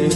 Let's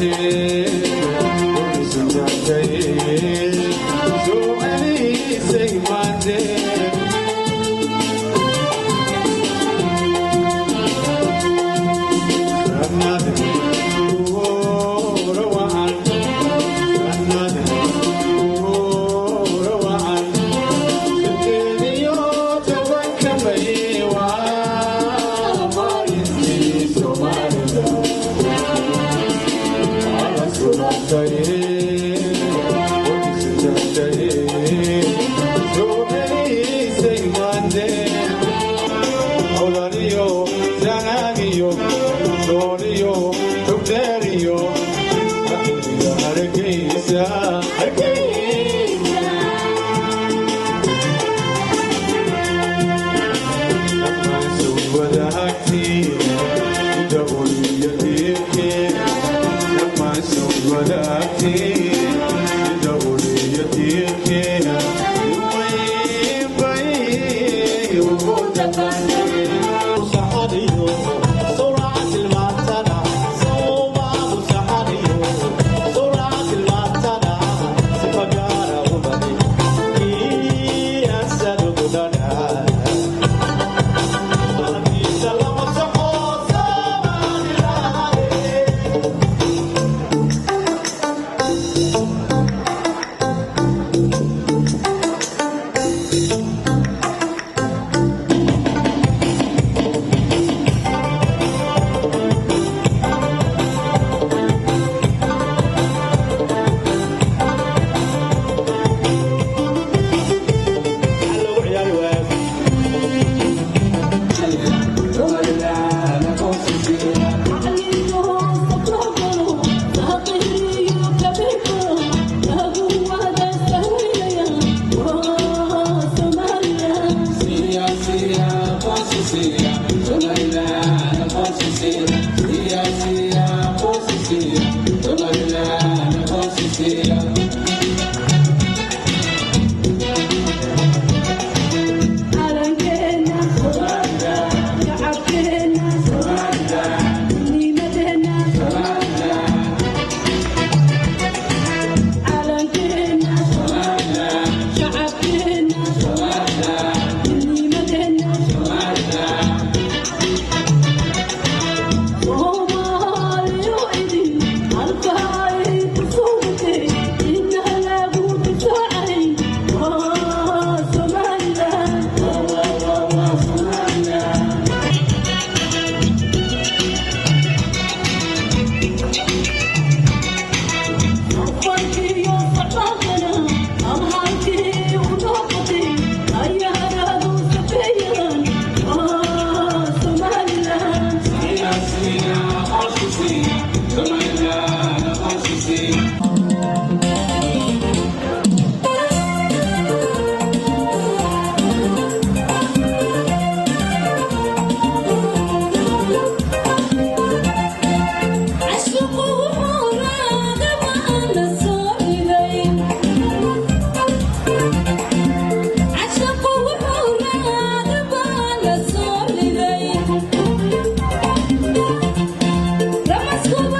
go,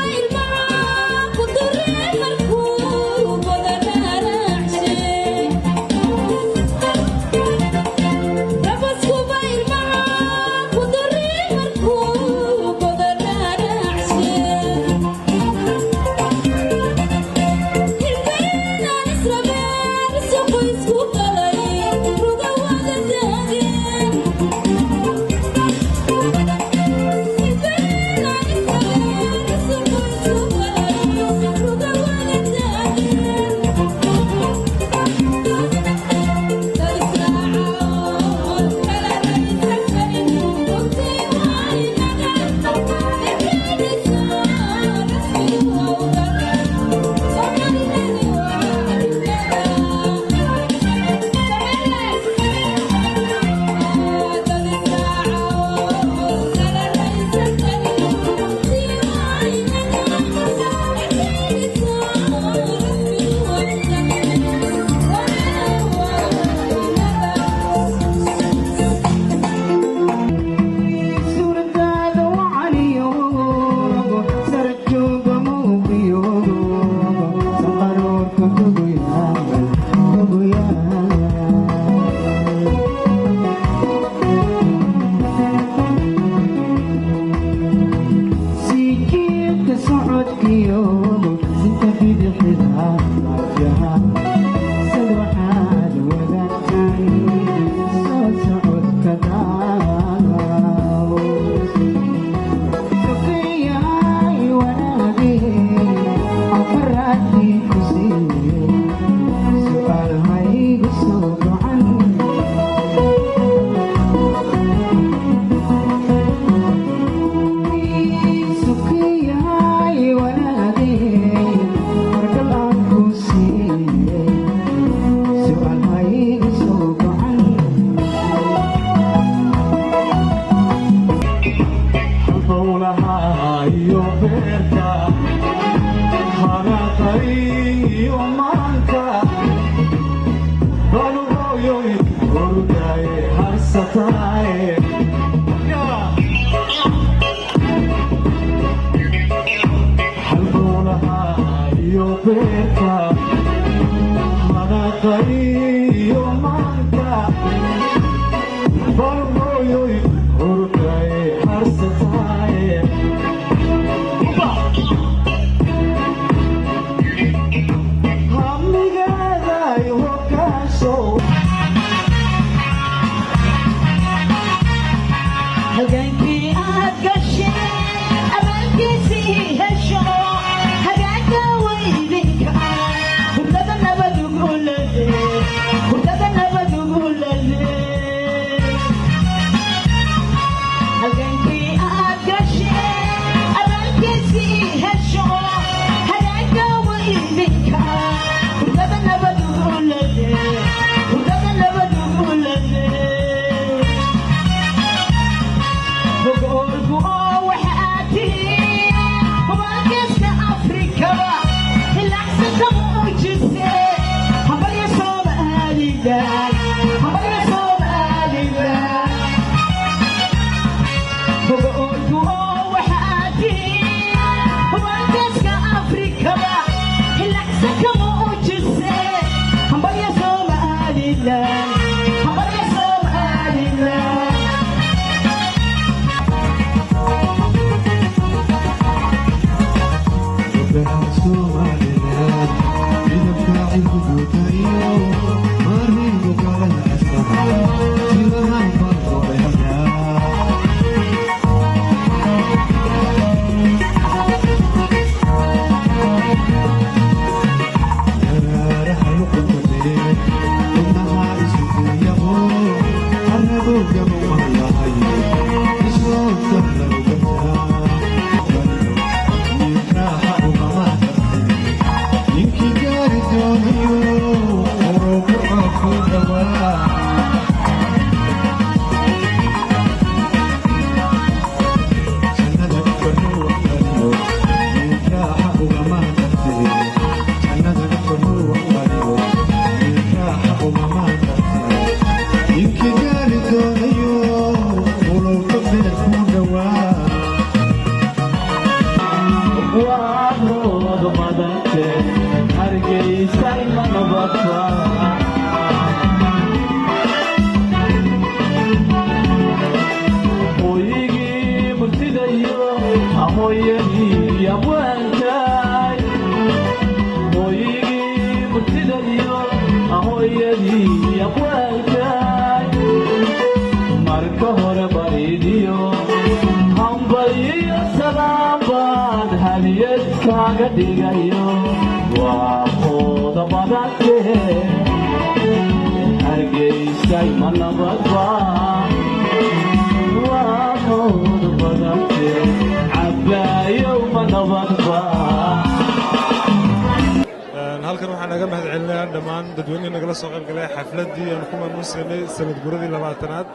halkan waxaan naga mahadcelinayaa dhammaan dadweynaha nagala soo qayb galay xafladii aan ku maamuusanay sanad guuradii 20aad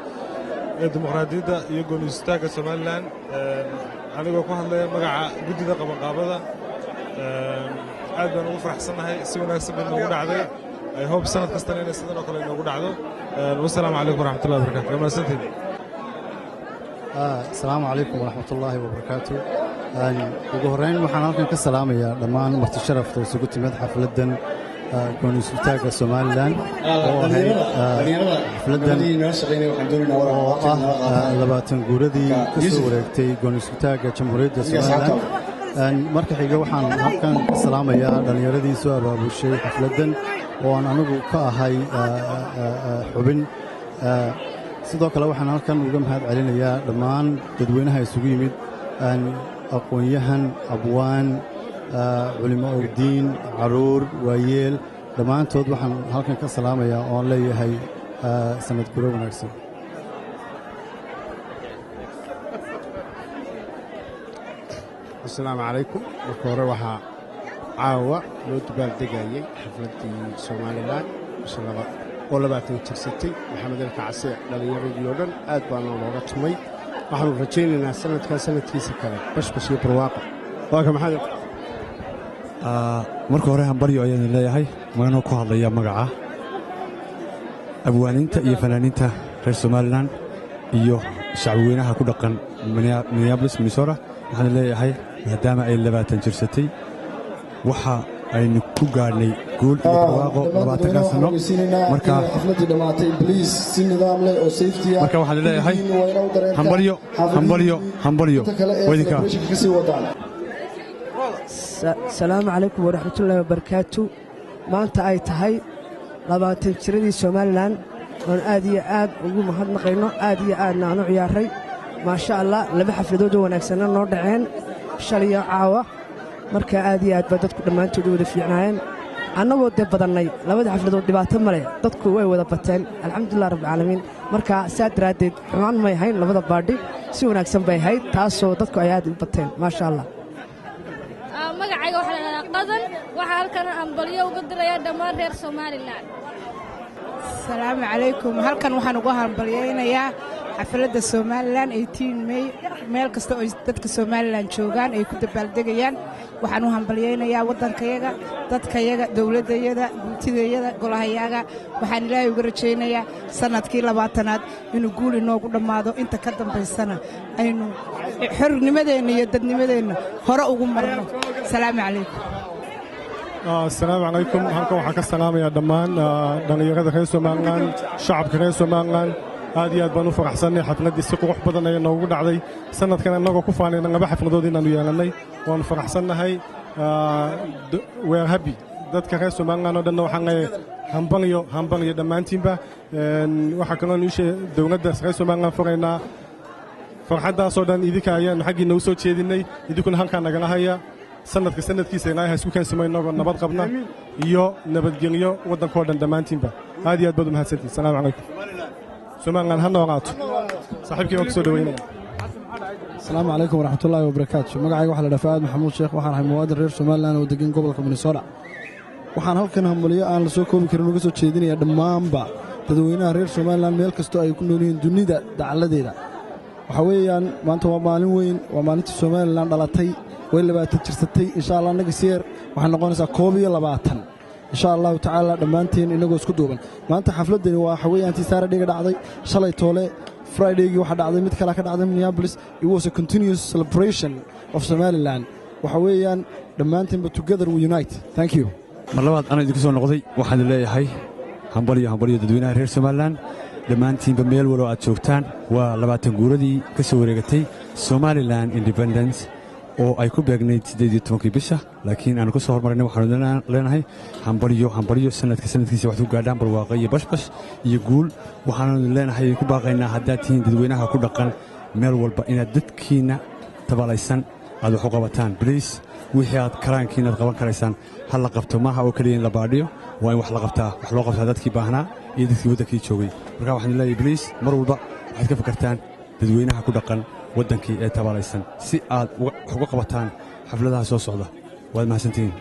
ee dimuqraadiyadda iyo go'aansiyada Soomaaliland anigoo ku hadlaya magaca guddida qabanqaabada aad baan ugu faraxsanahay si wanaagsan baan ugu dhacday ay hope sanad kasta inay sidan oo kale ugu dhacdo wassalaamu calaykum waraxmatullaahi wabarakaatuh wanaagsantiin السلام عليكم ورحمة الله وبركاته. ugu horeyn waxaan halkan ka salaamayaa dhammaan marti sharafta isugu timid xafladan go'aansiyada Soomaaliland oo ahayd xafladan oo ah 20 guuradii ka soo wareegtay go'aansiyada Jamhuuriyadda Soomaaliland marka xiga waxaan halkan ka salaamayaa dhallinyaradii soo abaabushay xafladdan oo aan anigu ka ahay xubin sidoo kale waxaan halkan uga mahad celinayaa dhammaan dadweynaha isugu yimid aqoon-yahan abwaan culimo ogdiin caruur waayeel dhammaantood waxaan halkan ka salaamayaa oon leeyahay sanad guro wanaagsan. asalaamu calaykum. marka hore waxaa caawa loo dabaaldegayey xafladdii somalilan oo 20 jirsatay maxamed elka case dhallinyaradii oo dhan aad baana looga tumay waxaanu rajaynaynaa sanadkaa sanadkiisa kale bashbash iyo barwaaqa waaka maxamed marka hore hambaryo ayaan leeyahay maganoo ku hadlaya magaca abwaaniinta iyo fanaaniinta reer somalilan iyo shacbweynaha ku dhaqan minneapolis minnesota waxaan leeyahay maadaama ay 20 jirsatay waxa aynu ku gaadhnay guul iyo barwaaqo 20 sano marka xafladii dhamaatay please si nidaam leh oo safety ah marka waxaan leeyahay hambalyo wadinka salaamu calaykum waraxmatullaahi wabarakaatu maanta ay tahay 20 jiradii somalilan oon aad iyo aad ugu mahadnaqayno aad iyo aadna aan u ciyaaray maasha allah 2 xafladood oo wanaagsanna noo dhaceen shaliyo caawa marka aad iyo aad baa dadku dhammaantood u wada fiicnaayeen annagoo dee badannay 2 xafladood dhibaato ma leh dadku way wada bateen alxamdulilah rabbilcaalamiin marka saa daraaddeed xumaan may ahayn 2 baadhi si wanaagsan bay ahayd taasoo dadku ay aad u bateen maasha allah. magacayga waxaa la dhahaa qadan waxaa halkan hambalyo uga dirayaa dhammaan reer somalilan. asalaamu calaykum halkan waxaan ugu hambalyaynayaa xafladda somalilan 18 May meel kasta oo dadka somalilan joogaan ay ku dabaaldegayaan waxaan u hambalyaynayaa waddankayaga dadkayaga dowladdayada guultidayada golahayaga waxaan ilaahay uga rajaynayaa sanadkii 20aad inuu guul inoogu dhammaado inta ka dambaysana aynu xornimadeenna iyo dadnimadeenna hore ugu marno. asalaamu calaykum. asalaamu calaykum halkan waxaan ka salaamayaa dhammaan dhallinyarada reer somalilan shacabka reer somalilan aad iyo aad baan u faraxsannay xafladdii si qurux badan ayaa noogu dhacday sanadkan annagoo ku faanayna 2 xafladood inaannu yeelannay waannu faraxsannahay weer habi dadka reer somalilan oo dhanna waxaan leeyahay hambalyo dhammaantiinba waxaa kaloo nuushe dowladda reer somalilan faraynaa farxaddaasoo dhan idinka ayaannu xaggiinna u soo jeedinnay idinkuna halkaa nagala haya sanadka sanadkiisa ilaahay ha isku keensimo innagoo nabad qabna iyo nabadgelyo waddankoo dhan dhammaantiinba aad iyo aad baad u mahadsantihin asalaamu calaykum. somalilan ha noolaato saaxiibkii waan ku soo dhaweynaya. asalaamu calaykum waraxmatullaahi wabarakaatu magacayga waxaa la dhahaa Faad Maxamuud Sheekh waxaan ahay muwaadin reer somalilan oo degan gobolka Minnesota waxaan halkan hambalyo aan la soo koobi karin uga soo jeedinayaa dhammaanba dadweynaha reer somalilan meel kastoo ay ku nool yihiin dunida dacaladeeda waxa weeyaan maanta waa maalin weyn waa maalintii somalilan dhalatay way 20 jirsatay insha allah annaga siyeer waxay noqonaysaa 21 insha allahu tacaala dhammaanteen inagoo isku duuban maanta xafladdani waa waxa weeyaan tii Saturday-ga dhacday shalay toole Friday-gii waxa dhacday mid kale ka dhacday Minneapolis it was a continuous celebration of Somaliland waxa weeyaan dhammaanteenba together we unite thank you. mar labaad ana idinku soo noqday waxaan leeyahay hambalyo dadweynaha reer somalilan dhammaantiinba meel waloo aad joogtaan waa 20 guuradii ka soo wareegatay somalilan independence oo ay ku beegnayd 18 bisha laakiin aan ku soo hormarinay waxaan leenahay hambalyo sanadkiisa wax ku gaadhaan barwaaqo iyo bashbash iyo guul waxaan leenahay ku baaqaynaa haddaad tihiin dadweynaha ku dhaqan meel walba inaad dadkiina tabalaysan aad wax u qabataan bliis wixii aad karaankiina aad qaban karaysaan ha la qabto maaha oo keliya in la baadhiyo waa in wax la qabtaa wax loo qabtaa dadkii baahnaa iyo dadkii waddankii joogay marka waxaan leeyahay bliis mar walba waxaad ka fikirtaan dadweynaha ku dhaqan waddankii ee tabalaysan si aad wax uga qabataan xafladaha soo socda waad mahadsantihiin.